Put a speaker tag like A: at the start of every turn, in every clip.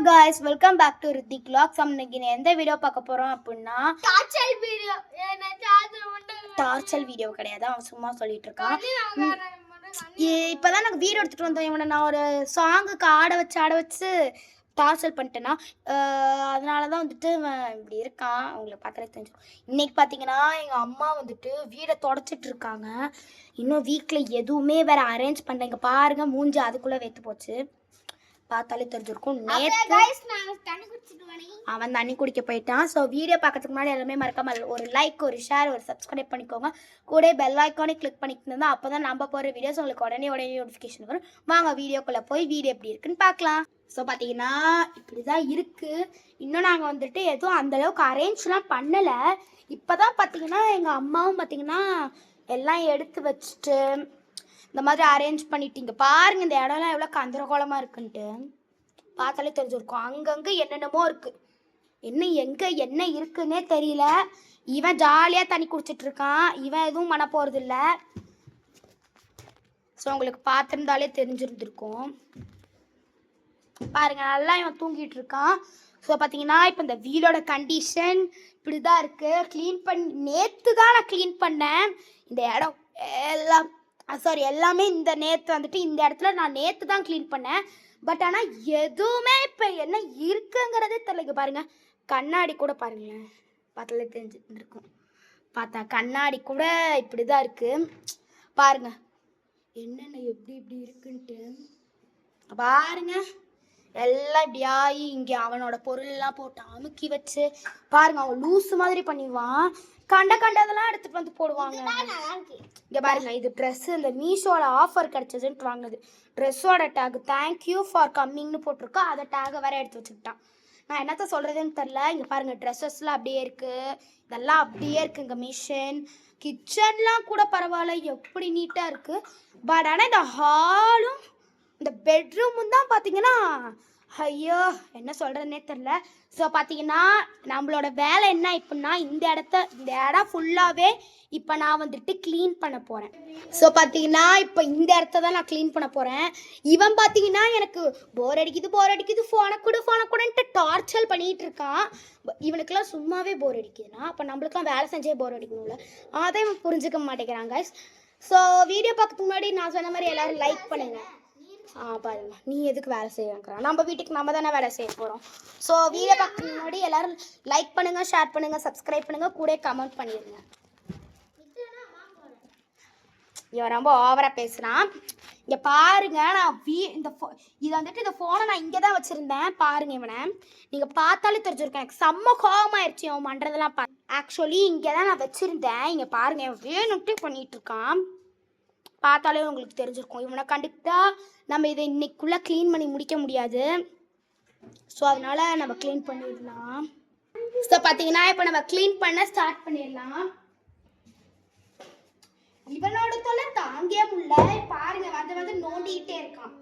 A: guys, welcome back to Ritik Vlogs. இன்னைக்கு எந்த video பார்க்க போறோம் அப்படினா டார்ச்சல் வீடியோ கிடையாது. அவன் சும்மா சொல்லிட்டு இருக்கான். இப்பதான் எனக்கு வீடியோ எடுத்துட்டு வந்தேன். இவனை நான் ஒரு சாங்குக்கு ஆட வச்சு டார்ச்சல் பண்ணிட்டேன்னா அதனால தான் வந்துட்டு இப்படி இருக்கான். அவங்களுக்கு பார்த்தாலே தெரிஞ்சு. இன்னைக்கு பார்த்தீங்கன்னா எங்கள் அம்மா வந்துட்டு வீடை தொடச்சிட்டு இருக்காங்க. இன்னும் வீட்டில் எதுவுமே வேற அரேஞ்ச் பண்ணல. இங்கே பாருங்க, மூஞ்சி அதுக்குள்ளே வெத்து போச்சு. பார்த்தாலே தெரிஞ்சிருக்கும். அவன் தண்ணி குடிக்க போயிட்டான். ஸோ வீடியோ பார்க்கறதுக்கு முன்னாடி எல்லாமே மறக்காம ஒரு லைக், ஒரு ஷேர், ஒரு சப்ஸ்கிரைப் பண்ணிக்கோங்க. கூட பெல் ஐக்கானே கிளிக் பண்ணிக்கிட்டு அப்போ தான் நம்ம போகிற வீடியோஸ் உங்களுக்கு உடனே நோட்டிஃபிகேஷன் வரும். வாங்க வீடியோக்குள்ளே போய் வீடியோ எப்படி இருக்குன்னு பார்க்கலாம். ஸோ பார்த்தீங்கன்னா இப்படி தான் இருக்குது. இன்னும் நாங்கள் வந்துட்டு எதுவும் அந்தளவுக்கு அரேஞ்ச்லாம் பண்ணலை. இப்போ தான் பார்த்தீங்கன்னா எங்கள் அம்மாவும் பார்த்தீங்கன்னா எல்லாம் எடுத்து வச்சுட்டு இந்த மாதிரி அரேஞ்ச் பண்ணிட்டீங்க. பாருங்க, இந்த இடம்லாம் எவ்வளோ கந்தரகோலமாக இருக்குன்ட்டு பார்த்தாலே தெரிஞ்சிருக்கும். அங்கங்கே என்னென்னமோ இருக்குது. என்ன இருக்குன்னே தெரியல. இவன் ஜாலியாக தண்ணி குடிச்சிட்டு இருக்கான். இவன் எதுவும் பண்ண போகிறது இல்லை. ஸோ உங்களுக்கு பார்த்துருந்தாலே தெரிஞ்சிருந்துருக்கும். பாருங்க, நல்லா இவன் தூங்கிட்டு இருக்கான். ஸோ பார்த்தீங்கன்னா இப்போ இந்த வீடோட கண்டிஷன் இப்படி தான் இருக்குது. நேற்று தான் நான் க்ளீன் பண்ணேன். இந்த இடம் எல்லாமே இந்த நேற்று வந்துட்டு இந்த இடத்துல நான் நேற்று தான் க்ளீன் பண்ணேன். பட் ஆனால் எதுவுமே இப்போ என்ன இருக்குங்கிறதே தெரியல. பாருங்கள், கண்ணாடி கூட பாருங்களேன், பார்த்தாலே தெரிஞ்சுருக்கும். பார்த்தா கண்ணாடி கூட இப்படி தான் இருக்குது. பாருங்கள் என்னென்ன எப்படி இருக்குன்ட்டு பாருங்க. எல்லாம் இப்படி ஆகி இங்கே அவனோட பொருள்லாம் போட்டு அமுக்கி வச்சு பாருங்க, அவன் லூஸு மாதிரி பண்ணிடுவான். கண்டதெல்லாம் எடுத்துகிட்டு வந்து போடுவாங்க. இங்கே பாருங்க, இது ட்ரெஸ்ஸு இந்த மீஷோவில் ஆஃபர் கிடச்சதுன்ட்டு வாங்கினது. ட்ரெஸ்ஸோட டேக் தேங்க்யூ ஃபார் கம்மிங்னு போட்டிருக்கா. அதை டேகை வேற எடுத்து வச்சுக்கிட்டான். நான் என்னத்த சொல்கிறதுன்னு தெரில. இங்கே பாருங்கள், ட்ரெஸ்ஸஸ்லாம் அப்படியே இருக்குது. இதெல்லாம் அப்படியே இருக்குது. இங்கே மிஷின் கிச்சன்லாம் கூட பரவாயில்ல, எப்படி நீட்டாக இருக்குது. பட் ஆனால் இந்த ஹாலும் இந்த பெட்ரூமும் தான் பார்த்தீங்கன்னா ஐயோ என்ன சொல்கிறதுனே தெரில. ஸோ பார்த்தீங்கன்னா நம்மளோட வேலை என்ன இப்படின்னா இந்த இடம் ஃபுல்லாகவே இப்போ நான் வந்துட்டு க்ளீன் பண்ண போகிறேன். ஸோ பார்த்தீங்கன்னா இப்போ இந்த இடத்த தான் நான் க்ளீன் பண்ண போகிறேன். இவன் பார்த்தீங்கன்னா எனக்கு போர் அடிக்குது ஃபோனை கூடன்ட்டு டார்ச்சர் பண்ணிகிட்டு இருக்கான். இவனுக்கெல்லாம் சும்மாவே போர் அடிக்குதுன்னா அப்போ நம்மளுக்குலாம் வேலை செஞ்சே போர் அடிக்கணும்ல. அதை இவன் புரிஞ்சுக்க மாட்டேங்கிறாங்க. ஸோ வீடியோ பார்க்கறதுக்கு முன்னாடி நான் சொன்ன மாதிரி எல்லோரும் லைக் பண்ணுங்கள். பாருங்க, நீ எதுக்கு வேலை செய்யறான்? நம்ம வீட்டுக்கு நம்ம தானே வேலை செய்ய போகிறோம். ஸோ வீடியோ பார்க்க முன்னாடி எல்லாரும் லைக் பண்ணுங்கள், ஷேர் பண்ணுங்கள், சப்ஸ்கிரைப் பண்ணுங்கள், கூட கமெண்ட் பண்ணிடுங்க. இவன் ரொம்ப ஓவராக பேசுகிறான். இங்கே பாருங்க, நான் இதை வந்துட்டு இந்த ஃபோனை நான் இங்கே தான் வச்சுருந்தேன். பாருங்க, இவனை நீங்கள் பார்த்தாலே தெரிஞ்சிருக்கேன். எனக்கு செம்ம கோபமாயிருச்சு அவன் பண்ணுறதெல்லாம். ஆக்சுவலி இங்கே தான் நான் வச்சுருந்தேன். இங்கே பாருங்க, இவன் வேணும்ட்டு பண்ணிகிட்டு இருக்கான். பார்த்தாலே உங்களுக்கு தெரிஞ்சிருக்கும். இவனை கண்டுக்கிட்டா நம்ம இதை இன்னைக்குள்ளே க்ளீன் பண்ணி முடிக்க முடியாது. ஸோ அதனால நம்ம க்ளீன் பண்ணிடலாம். ஸோ பார்த்தீங்கன்னா இப்போ நம்ம க்ளீன் பண்ண ஸ்டார்ட் பண்ணிடலாம். இவனோட தொல்லை தாங்கே முடியல. பாருங்க, வந்து நோண்டிக்கிட்டே இருக்கான்.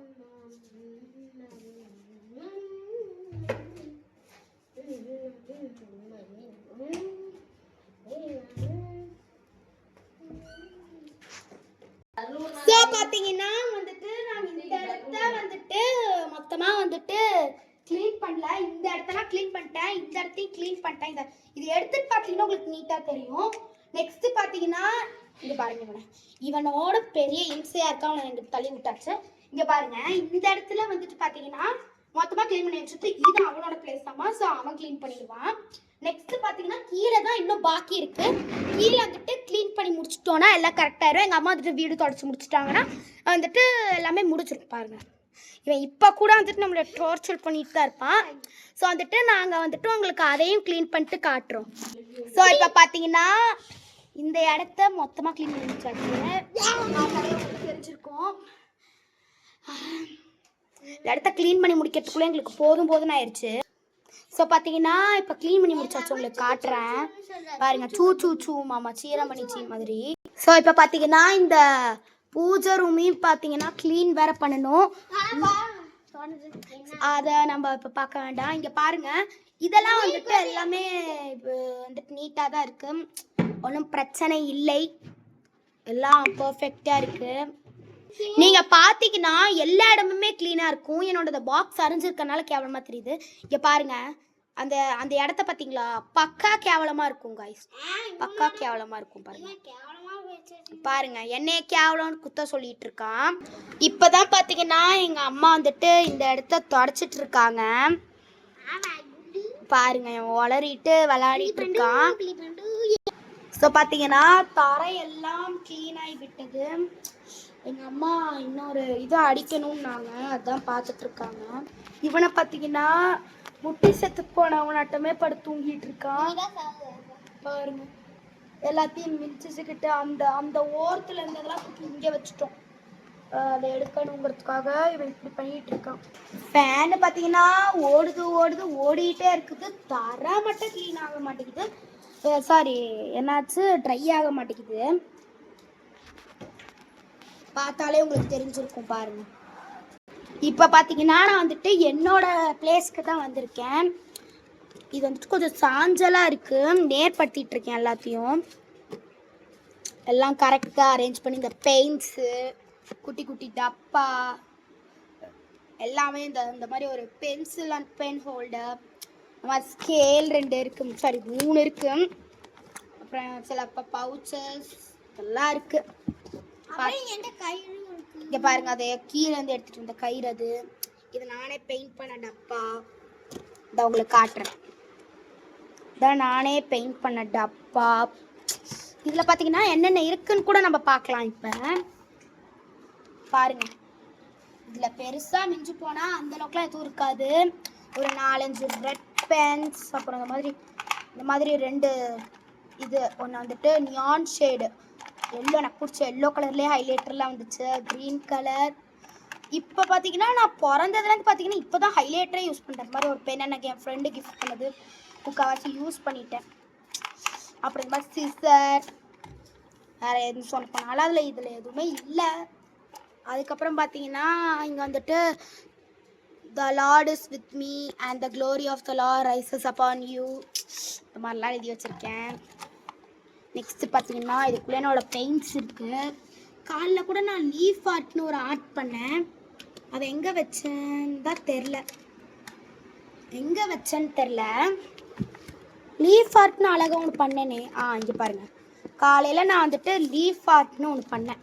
A: ஸோ பார்த்தீங்கன்னா வந்துட்டு நான் இந்த இடத்த வந்துட்டு மொத்தமாக வந்துட்டு க்ளீன் பண்ணல. இந்த இடத்தெல்லாம் க்ளீன் பண்ணிட்டேன், இந்த இடத்தையும் க்ளீன் பண்ணிட்டேன். இது எடுத்துட்டு பார்த்தீங்கன்னா உங்களுக்கு நீட்டாக தெரியும். நெக்ஸ்ட் பார்த்தீங்கன்னா இங்கே பாருங்க, இவனோட பெரிய இம்சையாக இருக்கா. அவனை எனக்கு தள்ளி விட்டாச்சு. இங்கே பாருங்க, இந்த இடத்துல வந்துட்டு பார்த்தீங்கன்னா மொத்தமாக க்ளீன் பண்ணி வச்சுட்டு இது அவனோட பிளேஸ் தான். ஸோ அவன் க்ளீன் பண்ணிடுவான். நெக்ஸ்ட் பார்த்தீங்கன்னா கீழே தான் இன்னும் பாக்கி இருக்கு. கீழே வந்துட்டு க்ளீன் பண்ணி முடிச்சிட்டோன்னா எல்லாம் கரெக்டாயிரும். எங்கள் அம்மா வந்துட்டு வீடு தொடச்சி முடிச்சிட்டாங்கன்னா வந்துட்டு எல்லாமே முடிச்சிடும். பாருங்க, இவன் இப்போ கூட வந்துட்டு நம்மளை டார்ச்சர் பண்ணிட்டு தான் இருப்பான். ஸோ வந்துட்டு நாங்கள் வந்துட்டு உங்களுக்கு அதையும் க்ளீன் பண்ணிட்டு காட்டுறோம். ஸோ இப்போ பார்த்தீங்கன்னா இந்த இடத்த மொத்தமாக க்ளீன் பண்ணி முடிச்சாச்சு. தெரிஞ்சிருக்கோம். இந்த இடத்த க்ளீன் பண்ணி முடிக்கிறதுக்குள்ளே எங்களுக்கு போதும்னு ஆயிடுச்சு. ஸோ பார்த்தீங்கன்னா இப்போ க்ளீன் பண்ணி முடிச்சாச்சு. உங்களுக்கு காட்டுறேன் பாருங்க. சூ மாமா சீரமணி சீ மாதிரி. ஸோ இப்போ பார்த்தீங்கன்னா இந்த பூஜை ரூமையும் பார்த்தீங்கன்னா க்ளீன் வேற பண்ணணும். அதை நம்ம இப்போ பார்க்க வேண்டாம். இங்கே பாருங்க, இதெல்லாம் வந்துட்டு எல்லாமே வந்துட்டு நீட்டாக தான் இருக்குது. ஒன்றும் பிரச்சனை இல்லை, எல்லாம் பர்ஃபெக்டாக இருக்குது. நீங்கள் பார்த்தீங்கன்னா எல்லா இடமுமே க்ளீனாக இருக்கும். என்னோட பாக்ஸ் அரைஞ்சிருக்கனால கேவலமாக தெரியுது. இங்கே பாருங்கள், அந்த அந்த இடத்த பார்த்தீங்களா, பக்கா கேவலமாக இருக்கும் காய்ஸ். பக்கா கேவலமாக இருக்கும் பாருங்கள். பாருங்க என்னைய கேவலம்னு குத்த சொல்லிட்டு இருக்கான். இப்போதான் பார்த்தீங்கன்னா எங்கள் அம்மா வந்துட்டு இந்த இடத்த தொடச்சிட்டு இருக்காங்க. பாருங்க உளறிட்டு விளையாடிட்டு இருக்கான். ஸோ பார்த்தீங்கன்னா தரையெல்லாம் க்ளீன் ஆகி விட்டது. எங்கள் அம்மா இன்னொரு இதை அடிக்கணும்னாங்க, அதான் பார்த்துட்டு இருக்காங்க. இவனை பார்த்தீங்கன்னா முட்டி செத்து போனவனாட்டமே படுத்து தூங்கிட்டு இருக்கான். பாருங்க எல்லாத்தையும் மிதிச்சுக்கிட்டு அந்த அந்த ஓரத்தில் இருந்ததெல்லாம் இங்கே வச்சுட்டோம். அதை எடுக்கணுங்கிறதுக்காக இவன் இப்படி பண்ணிட்டு இருக்கான். ஃபேனு பார்த்தீங்கன்னா ஓடிக்கிட்டே இருக்குது. தர மட்டும் க்ளீன் ஆக மாட்டேங்குது. சாரி, என்னாச்சு, ட்ரை ஆக மாட்டேங்குது. பார்த்தாலே உங்களுக்கு தெரிஞ்சிருக்கும் பாருங்க. இப்போ பார்த்தீங்கன்னா நான் வந்துட்டு என்னோட பிளேஸ்க்கு தான் வந்திருக்கேன். இது வந்துட்டு கொஞ்சம் சாஞ்சலாக இருக்குது. நேர்படுத்திட்டு இருக்கேன் எல்லாத்தையும். எல்லாம் கரெக்டாக அரேஞ்ச் பண்ணி இந்த பெயிண்ட்ஸு, குட்டி குட்டி டப்பா எல்லாமே இந்த மாதிரி ஒரு பென்சில் அண்ட் பென் ஹோல்டர், இந்த மாதிரி ஸ்கேல் 2 இருக்குது, சாரி 3 இருக்குது. அப்புறம் சில பவுச்சஸ் எல்லாம் இருக்குது. இங்கே பாருங்க, அதை கீழே வந்து எடுத்துகிட்டு வந்த கயிறு அது. இது நானே பெயிண்ட் பண்ண டப்பா. இதை உங்களுக்கு காட்டுறேன். இதான் நானே பெயிண்ட் பண்ண டப்பா. இதில் பார்த்தீங்கன்னா என்னென்ன இருக்குன்னு கூட நம்ம பார்க்கலாம். இப்போ பாருங்க, இதில் பெருசாக மிஞ்சி போனால் அந்தளவுக்குலாம் எதுவும் இருக்காது. ஒரு 4-5 ரெட் பென்ஸ், அப்புறம் இந்த மாதிரி 2 இது ஒன்று வந்துட்டு நியான் ஷேடு எல்லோ, எனக்கு பிடிச்ச எல்லோ கலர்லேயே ஹைலைட்டர்லாம் வந்துச்சு, க்ரீன் கலர். இப்போ பார்த்தீங்கன்னா நான் பிறந்ததுலேருந்து பார்த்தீங்கன்னா இப்போ தான் ஹைலைட்டரே யூஸ் பண்ணுறேன். மாதிரி ஒரு பென் எனக்கு என் ஃப்ரெண்டு கிஃப்ட் பண்ணது, முக்கால்வாசி யூஸ் பண்ணிட்டேன். அப்புறம் இந்த மாதிரி சிசர், வேறு எதுவும் சொல்ல போனாலும் இதில் எதுவுமே இல்லை. அதுக்கப்புறம் பார்த்தீங்கன்னா இங்கே வந்துட்டு the Lord is with me and the glory of the Lord rises upon you, இந்த மாதிரிலாம் எழுதி வச்சுருக்கேன். நெக்ஸ்ட்டு பார்த்தீங்கன்னா இதுக்குள்ளே என்னோடய பெயிண்ட்ஸ் இருக்குது. காலில் கூட நான் லீஃப் ஆர்ட்னு ஒரு ஆர்ட் பண்ணேன். அதை எங்கே வச்சேன்னு தான் தெரில, லீஃப் ஆர்ட்னு அழகாக ஒன்று பண்ணேனே. இங்கே பாருங்கள், காலையில் நான் வந்துட்டு லீஃப் ஆர்ட்னு ஒன்று பண்ணேன்.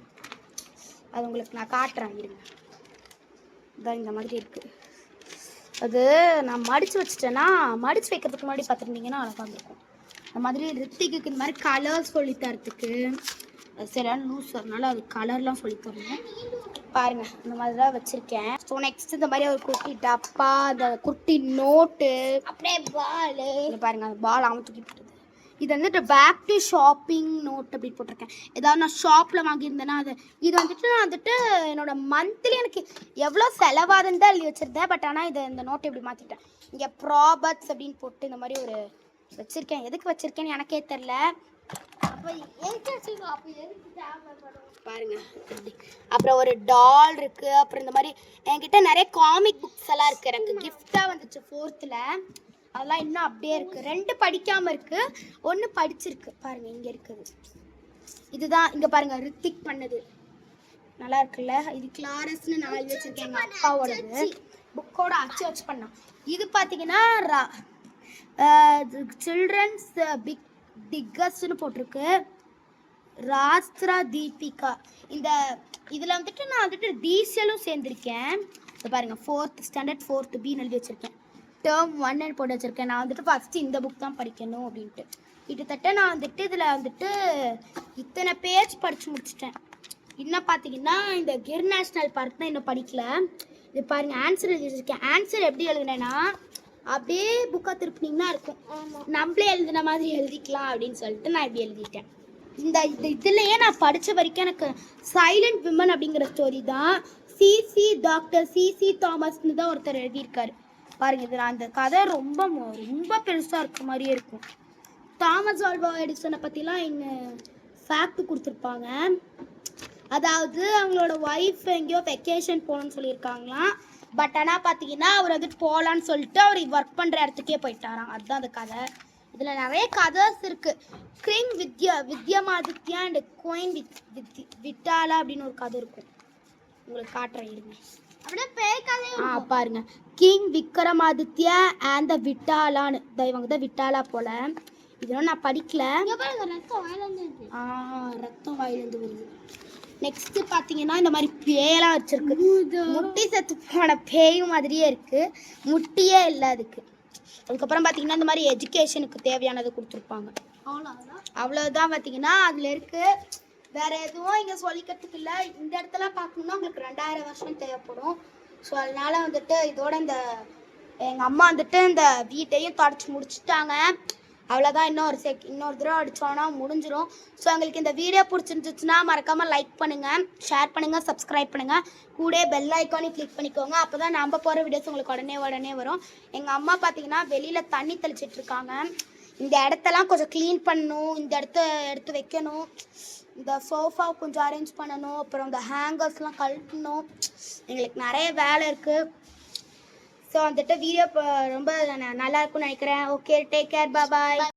A: அது உங்களுக்கு நான் காட்டுறேன் இருங்க. இதான் இந்த மாதிரி இருக்குது. அது நான் மடித்து வச்சுட்டேன்னா, மடித்து வைக்கிறதுக்கு முன்னாடி பார்த்துருந்தீங்கன்னா அழகாக இருக்கும். இந்த மாதிரி ரித்திக்கு இந்த மாதிரி கலர் சொல்லித்தரத்துக்கு சரியான லூஸ், அதனால அது கலர்லாம் சொல்லித்தரணும். பாருங்கள் இந்த மாதிரி தான் வச்சுருக்கேன். ஸோ நெக்ஸ்ட் இந்த மாதிரி ஒரு குட்டி டப்பா, அந்த குட்டி நோட்டு, அப்படியே பால். இங்கே பாருங்கள், அந்த பால் அவன் தூக்கி போட்டது. இது வந்துட்டு பேக் டு ஷாப்பிங் நோட் அப்படின்னு போட்டிருக்கேன். ஏதாவது நான் ஷாப்பில் வாங்கியிருந்தேன்னா அது. இது வந்துட்டு நான் வந்துட்டு என்னோட மந்த்லி எனக்கு எவ்வளோ செலவாதுன்னு தான் எழுதி வச்சுருந்தேன். பட் ஆனால் இந்த நோட்டை இப்படி மாற்றிட்டேன். இங்கே ப்ராபர்ட்ஸ் அப்படின்னு போட்டு இந்த மாதிரி ஒரு வச்சுருக்கேன். எதுக்கு வச்சுருக்கேன்னு எனக்கே தெரில. பாருங்க எப்படி. அப்புறம் ஒரு டால் இருக்குது. அப்புறம் இந்த மாதிரி என்கிட்ட நிறைய காமிக் புக்ஸ் எல்லாம் இருக்குது. எனக்கு கிஃப்டாக வந்துச்சு 4th. அதெல்லாம் இன்னும் அப்படியே இருக்குது. 2 படிக்காமல் இருக்குது, 1 படிச்சிருக்கு. பாருங்கள் இங்கே இருக்குது. இதுதான் இங்கே பாருங்கள், ரித்திக் பண்ணது நல்லா இருக்குல்ல. இது கிளாரஸ்ன்னு நான் எழுதி வச்சுருக்கேன், எங்கள் அப்பாவோடது. புக்கோட அச்சு வச்சு பண்ணோம். இது பார்த்தீங்கன்னா சில்ட்ரன்ஸ் பிக்கஸ்ட்னு போட்டிருக்கு, ராஸ்த்ரா தீபிகா. இதில் வந்துட்டு நான் வந்துட்டு டீசலும் சேர்ந்துருக்கேன். இது பாருங்கள், 4th ஸ்டாண்டர்ட் 4th Bன்னு எழுதி வச்சுருக்கேன். டேர்ம் 1 போட்டு வச்சுருக்கேன். நான் வந்துட்டு ஃபஸ்ட்டு இந்த புக் தான் படிக்கணும் அப்படின்ட்டு. கிட்டத்தட்ட நான் வந்துட்டு இதில் வந்துட்டு இத்தனை பேஜ் படித்து முடிச்சிட்டேன். இன்னும் பார்த்தீங்கன்னா இந்த கிர் நேஷ்னல் பார்க் தான் இன்னும் படிக்கல. இது பாருங்கள், ஆன்சர் எழுதி வச்சுருக்கேன். ஆன்சர் எப்படி எழுதுனேன்னா அப்படியே புக்கை திருப்பினீங்கன்னா இருக்கும். நம்மளே எழுதின மாதிரி எழுதிக்கலாம் அப்படின்னு சொல்லிட்டு நான் இப்படி எழுதிட்டேன். இதுலேயே நான் படித்த வரைக்கும் எனக்கு சைலண்ட் விமன் அப்படிங்கிற ஸ்டோரி தான். டாக்டர் சிசி தாமஸ்னு தான் ஒருத்தர் எழுதியிருக்காரு. பாருங்க, இது அந்த கதை ரொம்ப ரொம்ப பெருசாக இருக்க மாதிரியே இருக்கும். தாமஸ் ஆல்வா எடிசனை பற்றிலாம் எங்கள் ஃபேக்ட் கொடுத்துருப்பாங்க. அதாவது அவங்களோட ஒய்ஃப் எங்கேயோ வெக்கேஷன் போகணுன்னு சொல்லியிருக்காங்களாம். பட் ஆனால் பார்த்தீங்கன்னா அவர் வந்துட்டு போகலான்னு சொல்லிட்டு அவர் ஒர்க் பண்ணுற இடத்துக்கே போயிட்டாராம். அதுதான் அந்த கதை. இதில் நிறைய கதர்ஸ் இருக்குது. கிங் வித்யமாதித்யா அண்ட் குயின் விட்டாலா அப்படின்னு ஒரு கதை இருக்கும். உங்களுக்கு காட்டுறேன் இருங்க.
B: அப்படியே பேய்க்காலே
A: பாருங்க, கிங் விக்ரமாதித்யா அண்ட் த விட்டாலான்னு இவங்க தான் விட்டாலா போல. இதெல்லாம் நான் படிக்கல. ரத்தம் வாயிலிருந்து வருது. நெக்ஸ்ட் பார்த்தீங்கன்னா இந்த மாதிரி பேயெல்லாம் வச்சிருக்கு. முட்டி செத்து போன பேய் மாதிரியே இருக்கு, முட்டியே இல்லை அதுக்கு. அதுக்கப்புறம் பார்த்தீங்கன்னா இந்த மாதிரி எஜுகேஷனுக்கு தேவையானது கொடுத்துருப்பாங்க. அவ்வளோதான் பார்த்தீங்கன்னா அதில் இருக்கு. வேற எதுவும் இங்கே சொல்லிக்கிறதுக்கு இல்லை. இந்த இடத்துல பார்க்கணுன்னா உங்களுக்கு 2000 வருஷம் தேவைப்படும். ஸோ அதனால வந்துட்டு இதோட எங்கள் அம்மா வந்துட்டு இந்த வீட்டையும் தொடச்சி முடிச்சுட்டாங்க. அவ்வளோதான். இன்னொரு தடவை அடித்தோன்னா முடிஞ்சிடும். ஸோ எங்களுக்கு இந்த வீடியோ பிடிச்சிருந்துச்சுன்னா மறக்காமல் லைக் பண்ணுங்கள், ஷேர் பண்ணுங்கள், சப்ஸ்கிரைப் பண்ணுங்கள். கூட பெல் ஐக்கானே கிளிக் பண்ணிக்கோங்க. அப்போ தான் நம்ம போகிற வீடியோஸ் உங்களுக்கு உடனே வரும். எங்கள் அம்மா பார்த்தீங்கன்னா வெளியில் தண்ணி தெளிச்சிட்ருக்காங்க. இந்த இடத்தெல்லாம் கொஞ்சம் க்ளீன் பண்ணணும், இந்த எடுத்து வைக்கணும், இந்த சோஃபா கொஞ்சம் அரேஞ்ச் பண்ணணும், அப்புறம் இந்த ஹேங்கர்ஸ்லாம் கழட்டணும். எங்களுக்கு நிறைய வேலை இருக்குது. ஸோ வந்துட்டு வீடியோ ரொம்ப நல்லா இருக்கும்னு நினைக்கிறேன். ஓகே, டேக் கேர், பாய்.